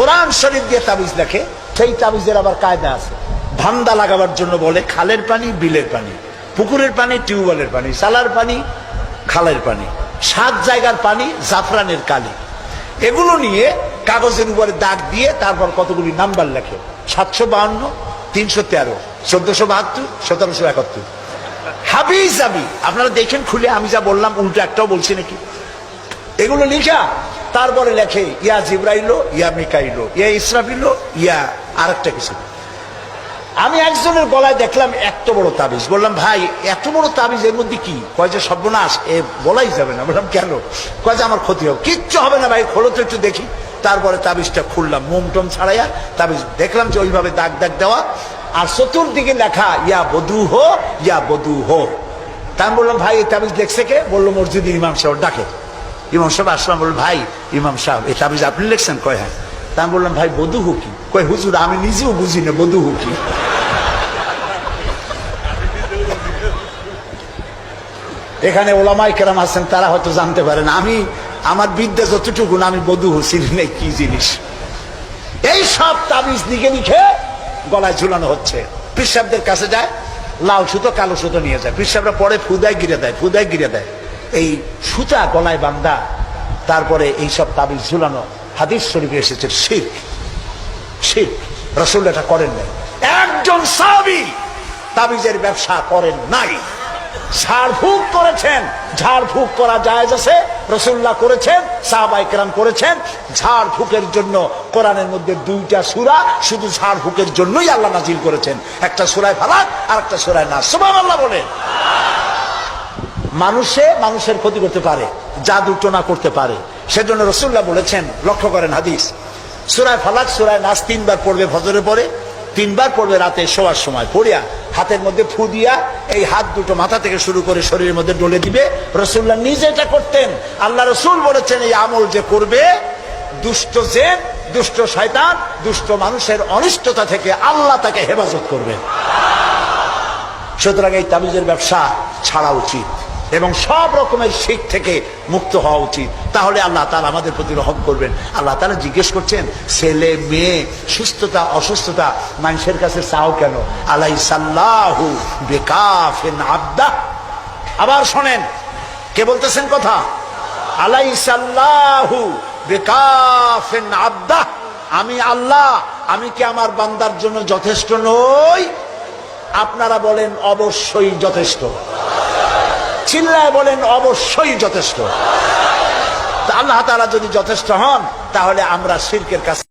কোরআন শরীফ দিয়ে তাবিজ লেখে, সেই তাবিজের আবার কায়দা আছে। ধান্দা লাগাবার জন্য বলে খালের পানি, বিলের পানি, পুকুরের পানি, টিউবওয়েলের পানি, সালার পানি, খালের পানি, 7 জায়গার পানি, জাফরানের কালি, এগুলো নিয়ে কাগজের উপরে দাগ দিয়ে তারপর কতগুলি নাম্বার লেখে, 752, 313, 1472, 1771। হাবিজ আবি আপনারা দেখেন খুলে, আমি যা বললাম উল্টো একটাও বলছি নাকি? এগুলো লিখা তারপরে লেখে ইয়া জিব্রাইল, ইয়া মিকাইল, ইয়া ইসরাফিল, ইয়া আরেকটা কিছু। আমি একজনের গলায় দেখলাম এত বড় তাবিজ, বললাম ভাই এত বড় তাবিজ এর মধ্যে কি? কয় যে সর্বনাশ, এ বলাই যাবে না। বললাম কেন? কয় যে আমার ক্ষতি হবে। কিচ্ছু হবে না ভাই, খোলো তো একটু দেখি। তারপরে তাবিজটা খুললাম, মোমটম ছাড়াইয়া তাবিজ দেখলাম যে ওইভাবে দাগ দাগ দেওয়া, আর চতুর্দিকে লেখা ইয়া বধু হো, ইয়া বধু হো। তা আমি বললাম ভাই এই তাবিজ দেখছে কে? বললো মসজিদের ইমাম সাহেব। ডাকে ইমাম সাহেব আসলাম, বলল ভাই ইমাম সাহেব এই তাবিজ আপনি লিখছেন? কয় হ্যাঁ। তা আমি বললাম ভাই বধু হো কি? কয় হুজুর আমি নিজেও বুঝি না বধু হো কি। এখানে ওলামায়ে কেরাম আছেন, তারা হয়তো জানতে পারেন, আমি আমার বিদ্যা যতটুকু আমি বধু চিনি নাই কি জিনিস। এই সব তাবিজ লিখে লিখে গলায় ঝুলানো হচ্ছে। পিসাবদের কাছে যায়, লাল সুতো কালো সুতো নিয়ে যায়, পিসাবরা পরে ফুদায় গিরে দেয়, ফুদায় গিরে দেয়। এই সুতা গলায় বান্ধা, তারপরে এই সব তাবিজ ঝুলানো। হাদিস শরীফে এসেছে শিরক, শিরক। রাসূল এটা করেন নাই, একজন সাহাবী তাবিজের ব্যবসা করেন নাই। ঝাড়ফুঁক করেছেন, ঝাড়ফুঁক করা জায়েজ আছে, রাসূলুল্লাহ করেছেন, সাহাবায়ে কেরাম করেছেন। ঝাড়ফুঁকের জন্য কোরআনের মধ্যে 2টা সূরা শুধু ঝাড়ফুঁকের জন্যই আল্লাহ নাজিল করেছেন, একটা সূরা ফালাক আর একটা সূরা নাস। সুবহানাল্লাহ বলেন। মানুষের ক্ষতি করতে পারে, জাদু টোনা করতে পারে, সেজন্য রাসূলুল্লাহ বলেছেন, লক্ষ্য করেন হাদিস, সূরা ফালাক সূরা নাস 3 বার পড়বে ফজরের পরে, 3 বার পড়বে রাতে শোয়ার সময়। পড়িয়া হাতের মধ্যে ফু দিয়া এই হাত দুটো মাথা থেকে শুরু করে শরীরের মধ্যে ডলে দিবে। রাসূলুল্লাহ নিজে এটা করতেন। আল্লাহ রাসূল বলেছেন এই আমল যে করবে, দুষ্ট জিন, দুষ্ট শয়তান, দুষ্ট মানুষের অনিষ্টতা থেকে আল্লাহ তাকে হেফাজত করবেন। সুতরাং এই তাবিজের ব্যবসা ছাড়া উচিত এবং সব রকমের শিরক থেকে মুক্ত হওয়া উচিত। তাহলে আল্লাহ তাআলা আমাদের প্রতি রহম করবেন। আল্লাহ তাআলা জিজ্ঞেস করছেন, ছেলে মেয়ে সুস্থতা অসুস্থতা মানুষের কাছে চাও কেন? আলাইসাল্লাহু বিকাফিন আবদা। আবার শোনেন কে বলতেছেন কথা, আলাইসাল্লাহু বিকাফিন আবদা। আমি আল্লাহ, আমি কি আমার বান্দার জন্য যথেষ্ট নই? আপনারা বলেন অবশ্যই যথেষ্ট। চিল্লায় বলেন অবশ্যই যথেষ্ট। আল্লাহ তাআলা যদি যথেষ্ট হন, তাহলে আমরা শিরকের কাছে